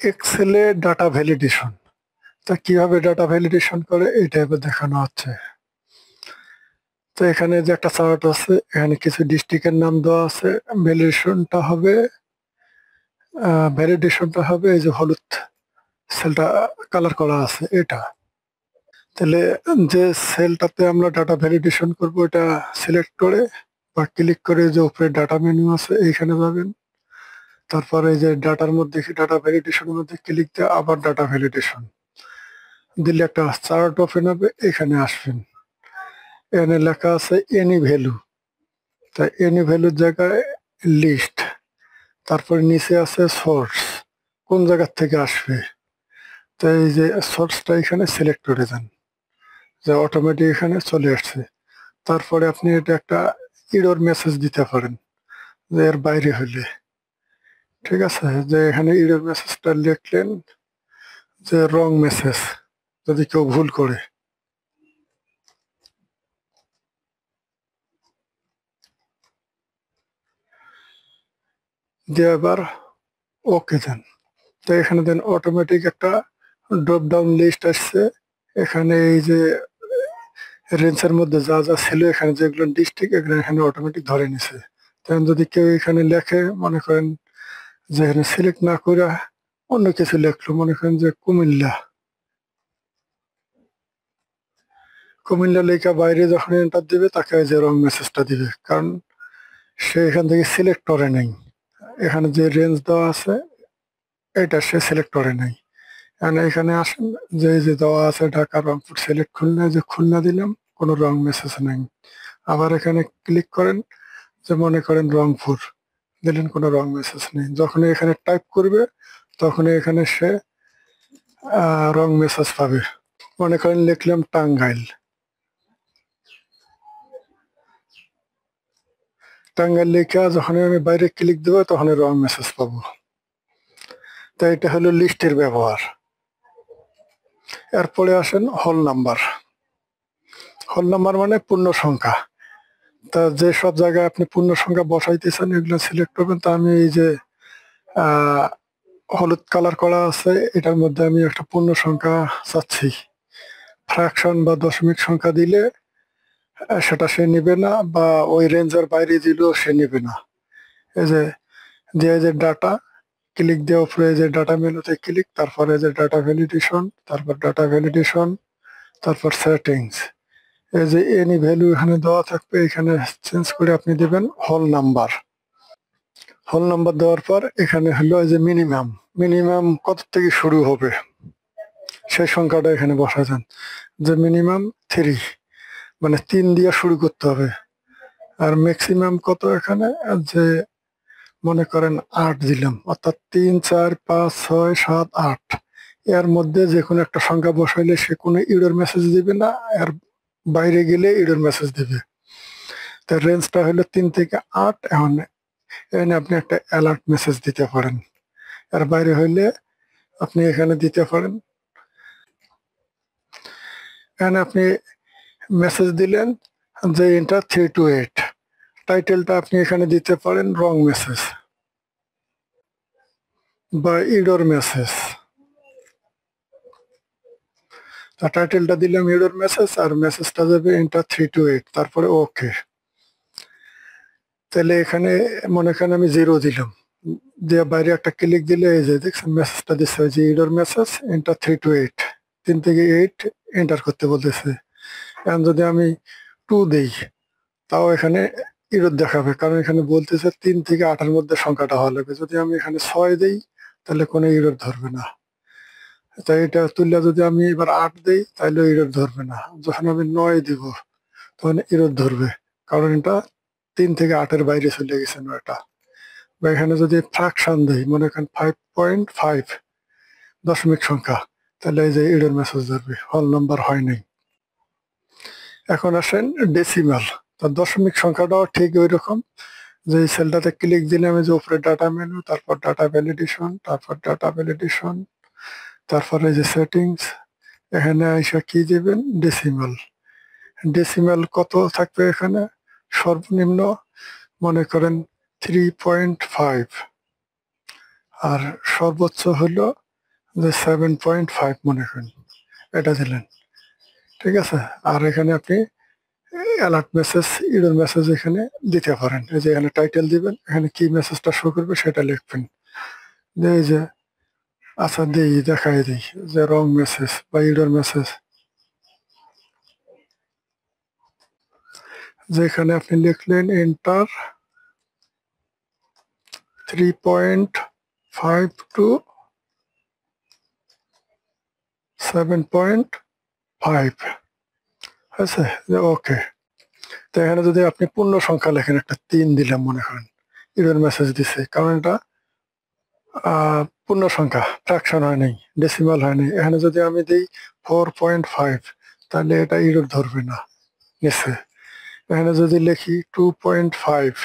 এক্সেলে data validation. তা কিভাবে data validation করে এটা এবার দেখানো হচ্ছে। তো এখানে যে একটা চার্ট আছে, এখানে কিছু ডিস্ট্রিক্টের নাম দেওয়া আছে। ভ্যালিডেশনটা হবে এই যে হলুদ সেলটা কালার করা আছে এটা। তাহলে যে সেলটাতে আমরা ডাটা ভ্যালিডেশন করব এটা সিলেক্ট করে বা ক্লিক করে যে উপরে ডাটা মেনু আছে এইখানে যাবেন। তারপরে এই যে ডাটার মধ্যে ডাটা ভ্যালিডেশনের মধ্যে ক্লিক দিয়ে আবার ডাটা ভ্যালিডেশন দিলে একটা চার্ট ওপেন হবে, এখানে আসবেন। এখানে লেখা আছে এনি ভ্যালু, তাই এনি ভ্যালুর জায়গায় লিস্ট, তারপরে নিচে আছে সোর্স, কোন জায়গার থেকে আসবে। তাই এই যে সোর্সটা এখানে সিলেক্ট করে দেন, যে অটোমেটিক এখানে চলে আসছে। তারপরে আপনি এটা একটা ইরর মেসেজ দিতে পারেন যে এর বাইরে হইলে, ঠিক আছে। যে এখানে ইরর মেসেজটা লিখলেন যে রং মেসেজ, যদি কেউ ভুল করে। দিয়ে আবার ওকে দেন। তো এখানে দেন অটোমেটিক একটা ড্রপ ডাউন লিস্ট আসছে। এখানে এই যে রেঞ্জের মধ্যে যা যা ছিল, এখানে যেগুলো ডিস্ট্রিক্ট এগুলো এখানে অটোমেটিক ধরে নিছে। তখন যদি কেউ এখানে লেখে, মনে করেন যে এখানে সিলেক্ট না করে অন্য কিছু লেখলো, মনে করেন যে কুমিল্লা, কুমিল্লা লেখা বাইরে যখন এন্টার দিবে তাকে এই যে রং মেসেজটা দিবে, কারণ সে এখান থেকে সিলেক্ট করে নাই। এখানে যে রেঞ্জ দেওয়া আছে এটা সে সিলেক্ট করে নাই। এখানে আসেন, যে এই যে দেওয়া আছে ঢাকা রংপুর, সিলেক্ট খুলনা, যে খুলনা দিলাম, কোনো রং মেসেজ নাই। আবার এখানে ক্লিক করেন, যে মনে করেন রংপুর দিলেন, কোনো রং মেসেজ নেই। যখন এখানে টাইপ করবে তখন এখানে সে রং মেসেজ পাবে। মনে করেন লিখলাম টাঙ্গাইল, টাঙ্গাইল লেখা যখন আমি বাইরে ক্লিক দেবো তখন রং মেসেজ পাবো। তাই এটা হলো লিস্টের ব্যবহার। এরপরে আসেন হোল নাম্বার। হোল নাম্বার মানে পূর্ণ সংখ্যা। তা যে সব জায়গায় আপনি পূর্ণ সংখ্যা বসাইতেছেন এগুলো সিলেক্ট করবেন। তা আমি এই যে আহ হলুদ কালার করা আছে এটার মধ্যে আমি একটা পূর্ণ সংখ্যা চাচ্ছি। ফ্র্যাকশন বা দশমিক সংখ্যা দিলে সেটা সে নিবে না, বা ওই রেঞ্জের বাইরে দিলেও সে নিবে না। এই যে দিয়ে যে ডাটা ক্লিক দেওয়ার উপরে যে ডাটা মেনুতে ক্লিক, তারপরে যে ডাটা ভ্যালিডেশন, তারপর ডাটা ভ্যালিডেশন, তারপর সেটিংস। এই যে এনি ভ্যালু এখানে দেওয়া থাকবে, এখানে চেঞ্জ করে আপনি দিবেন হোল নাম্বার। হোল নাম্বার দেওয়ার পর এখানে হলো এই যে মিনিমাম, মিনিমাম কত থেকে শুরু হবে সেই সংখ্যাটা এখানে বসাবেন। যে মিনিমাম 3, মানে 3 দিয়ে শুরু করতে হবে। আর ম্যাক্সিমাম কত এখানে, যে মনে করেন 8 দিলাম, অর্থাৎ 3, 4, 5, 6, 7, 8 এর মধ্যে যে কোনো একটা সংখ্যা বসাইলে সে কোনো ইরর মেসেজ দিবে না, এর বাইরে গেলে ইরর মেসেজ দিবে। তার রেঞ্জটা হলো 3 থেকে 8। এখন এখানে আপনি একটা অ্যালার্ট মেসেজ দিতে পারেন, এর বাইরে হইলে আপনি এখানে দিতে পারেন। এখানে আপনি মেসেজ দিলেন যে এন্টার 3 to 8। টাইটেলটা আপনি এখানে দিতে পারেন রং মেসেজ বা ইরর মেসেজ। টাইটেলটা দিলাম ইরর মেসেজ, আর মেসেজটা যাবে এন্টার 3 to 8, তারপরে ওকে। তাহলে এখানে মনে করেন আমি 0 দিলাম, দিয়ে বাইরে একটা ক্লিক দিলে এই যে দেখছেন মেসেজটা দিচ্ছে যে ইরর মেসেজ এন্টার 3 to 8, 3 থেকে 8 এন্টার করতে বলতেছে। এখন যদি আমি 2 দেই তাও এখানে ইরর দেখাবে, কারণ এখানে বলতেছে 3 থেকে 8-এর মধ্যে সংখ্যাটা হওয়া লাগবে। যদি আমি এখানে 6 দেই তাহলে কোনো ইরর ধরবে না। তাই এটা তুললে যদি আমি এবার 8 দেই তাহলে ইরর ধরবে না। যখন আমি 9 দিব তখন ইরর ধরবে, কারণ এটা 3 থেকে 8-এর বাইরে চলে গেছে নয়টা। বা এখানে যদি ফ্র্যাকশন দেই, মনে করেন 5.5 দশমিক সংখ্যা, তাহলে এই যে ইরর মেসেজ ধরবে, হল নাম্বার হয় নাই। এখন আসেন ডেসিমাল। তার দশমিক সংখ্যাটাও ঠিক ওই রকম, যে এই সেলটাতে ক্লিক দিলে আমি যে উপরে ডাটা মেনু, তারপর ডাটা ভ্যালিডেশন, তারপর ডাটা ভ্যালিডেশন, তারপরে যে সেটিংস, এখানে এসে কি দিবেন ডেসিমাল। ডেসিমাল কত থাকবে এখানে, সর্বনিম্ন মনে করেন 3.5, আর সর্বোচ্চ হলো যে 7.5 মনে করেন, এটা দিলেন। ঠিক আছে, আর এখানে আপনি অ্যালার্ট মেসেজ, ইরর মেসেজ এখানে দিতে পারেন। এই যে এখানে টাইটেল দিবেন, এখানে কি মেসেজটা শো করবে সেটা লিখবেন। এই যে আচ্ছা দেখাই দিই যে রং মেসেজ বা ইরর মেসেজ, যেখানে আপনি লিখলেন এন্টার 3.5 টু 7.5, আছে যে ওকে। তো এখানে যদি আপনি পূর্ণ সংখ্যা লেখেন, একটা 3 দিলাম মনে করেন, ইরর মেসেজ দিছে, কারণ এটা পূর্ণ সংখ্যা, ফ্র্যাকশন হয় নাই, ডেসিমাল হয় নাই। এখানে যদি আমি দিই 4.5, তাহলে এটা ইরর ধরবে না নিচে। এখানে যদি লিখি 2.5,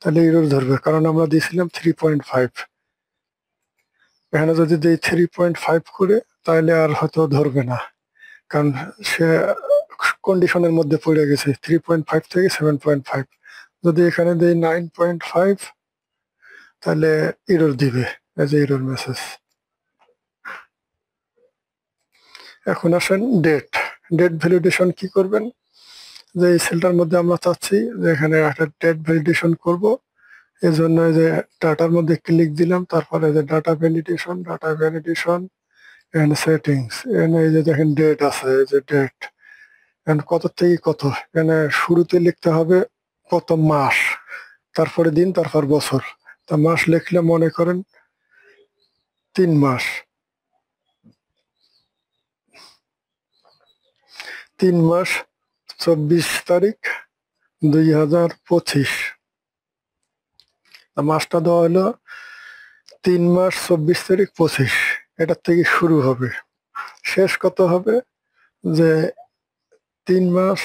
তাহলে ইরর ধরবে, কারণ আমরা দিয়েছিলাম 3.5। এখানে যদি দিই 3.5 করে, তাহলে আর হয়তো ধরবে না, কারণ সে কন্ডিশনের মধ্যে পড়ে গেছে 3.5 থেকে 7.5। যদি এখানে দিই 9.5, তাহলে ইরর দিবে, এজ এ ইরর মেসেজ। এখন আসেন ডেট। ডেট ভ্যালিডেশন কি করবেন, যে এই সেলটার মধ্যে আমরা চাচ্ছি যে এখানে একটা ডেট ভ্যালিডেশন করব। এই জন্য এই যে ডাটার মধ্যে ক্লিক দিলাম, তারপরে যে ডাটা ভ্যালিডেশন, এখানে সেটিংস, এখানে এই যে দেখেন ডেট আছে, এই যে ডেট, এখানে কত থেকে কত, এখানে শুরুতে লিখতে হবে প্রথম মাস, তারপরে দিন, তারপর বছর। তা মাস লিখলে মনে করেন 3 মাস, 3 মাস 24 তারিখ 2025। মাসটা দেওয়া হলো 3 মাস 24 তারিখ 25, এটার থেকে শুরু হবে। শেষ কত হবে, যে 3 মাস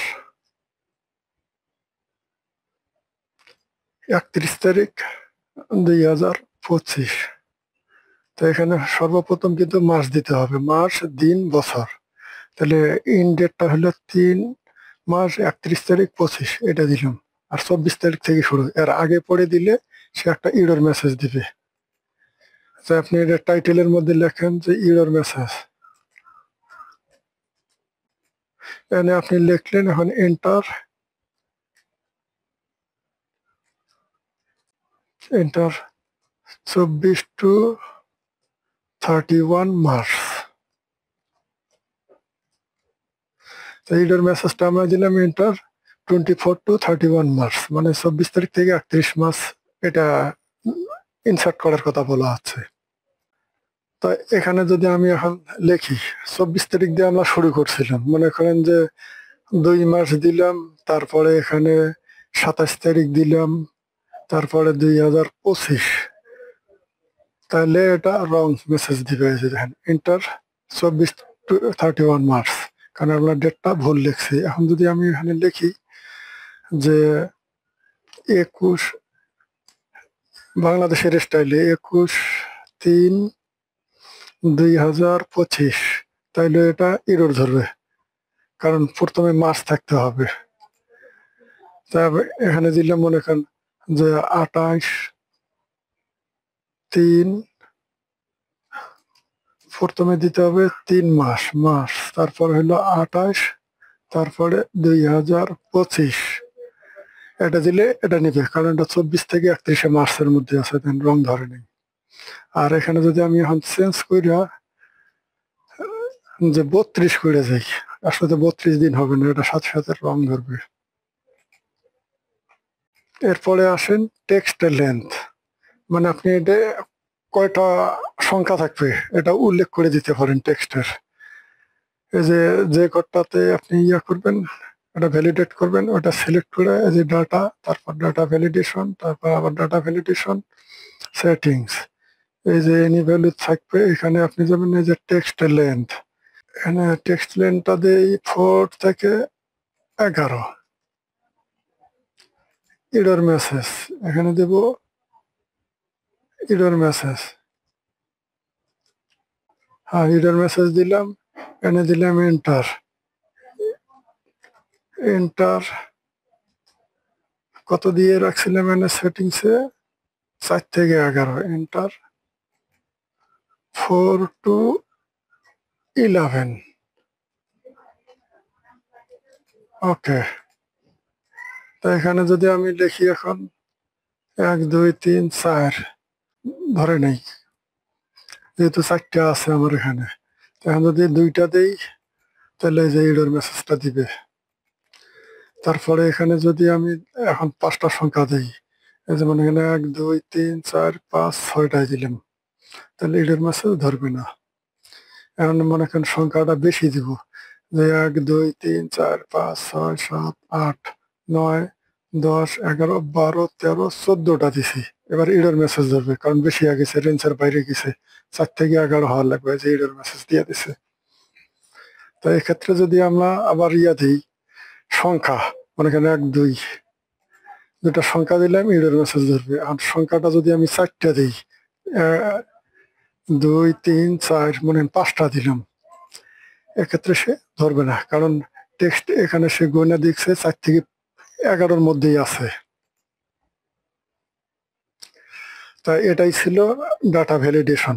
31 তারিখ 2025। তো এখানে সর্বপ্রথম কিন্তু মাস দিতে হবে, মাস, দিন, বছর। তাহলে ইন ডেটটা হলো 3 মাস 31 তারিখ 25, এটা দিলাম। আর 24 তারিখ থেকে শুরু, এর আগে পরে দিলে সে একটা ইরর মেসেজ দিবে। যে আপনি এটা টাইটেলের মধ্যে লেখেন যে ইরর মেসেজ, এখানে আপনি লিখলেন, এখন এন্টার, এন্টার 24 টু 31 মার্চ। তো ইরর মেসেজটা আমরা দিলাম এন্টার 24 টু 31 মার্চ, মানে 24 তারিখ থেকে 31 মার্চ, এটা ইনসার্ট করার কথা বলা হচ্ছে। তো এখানে যদি আমি এখন লিখি 24 তারিখ দিয়ে আমরা শুরু করছিলাম, মনে করেন যে 2 মাস দিলাম, তারপরে এখানে 27 তারিখ দিলাম, তারপরে 2025, তাহলে এটা রং মেসেজ দিবে। এই যে দেখেন এন্টার 24 টু 31 মার্চ, কারণ আমরা ডেটটা ভুল লিখছি। এখন যদি আমি এখানে লিখি যে 21, বাংলাদেশের স্টাইলে 21/3/2025, তাইলে এটা ইরর ধরবে, কারণ প্রথমে মাস থাকতে হবে। তারপর এখানে দিলে মনে করেন যে 28/3, প্রথমে দিতে হবে 3 মাস, তারপর হলো 28, তারপরে 2025, এটা দিলে এটা নিবে, কারণ এটা 24 থেকে 31 মার্চের মধ্যে আছে, রং ধরে নেই। আর এখানে যদি আমি এখন চেঞ্জ কইরা যে 32 করে যাই, আসলে 32 দিন হবে না, এটা সাথে সাথে রং ধরবে। এরপরে আসেন টেক্সটের লেন্থ, মানে আপনি এটা কয়টা সংখ্যা থাকবে এটা উল্লেখ করে দিতে পারেন টেক্সটের। এই যে যে কোডটাতে আপনি করবেন, এটা ভ্যালিডেট করবেন, ওটা সিলেক্ট করে এই যে ডাটা, তারপর ডাটা ভ্যালিডেশন, তারপর আবার ডাটা ভ্যালিডেশন সেটিংস, এই যে এনি ভ্যালু থাকবে। এখানে আপনি যাবেন এই যে টেক্সট লেন্থ, এখানে টেক্সট লেন্থটা দেই 4 থেকে 11। ইরর মেসেজ, এখানে দেব ইরর মেসেজ, হ্যাঁ ইরর মেসেজ দিলাম, এনে দিলাম এন্টার, এন্টার কত দিয়ে রাখছিলাম এনে সেটিংসে, 4 থেকে 11, এন্টার 4 to 11। ওকে, তো এখানে যদি আমি লিখি এখন 1 2 3 4 ধরে নেই, যেহেতু 4টা আছে আমার এখানে, এখন যদি 2টা দেই তাহলে এই যে এরর মেসেজটা দিবে। তারপরে এখানে যদি আমি এখন 5টা সংখ্যা দেই, এই যেমন এখানে 1 2 3 4 5 6টাই দিলাম, তাহলে এরর মেসেজ ধরবে না। এখন মনে করেন সংখ্যাটা বেশি দিব, যে 1 2 3 4 5 6 7 8 9 10 11 12 13 14টা দিছি। এবার এরর মেসেজ ধরবে, কারণ বেশি হয়ে গেছে, রেঞ্জের বাইরে গেছে, 4 থেকে 11 হওয়ার লাগবে, যে এরর মেসেজ দিয়ে দিছে। তো এক্ষেত্রে যদি আমরা আবার দিই সংখ্যা, মনে করেন 1 2, দুটা সংখ্যা দিলাম, এরর মেসেজ ধরবে। আর সংখ্যাটা যদি আমি 4টা দিই, 2 3 4, মনে করেন 5টা দিলাম, এক্ষেত্রে সে ধরবে না, কারণ টেক্সট এখানে সে গয়না দেখছে 4 থেকে 11-র মধ্যেই আছে। তাই এটাই ছিল ডাটা ভ্যালিডেশন।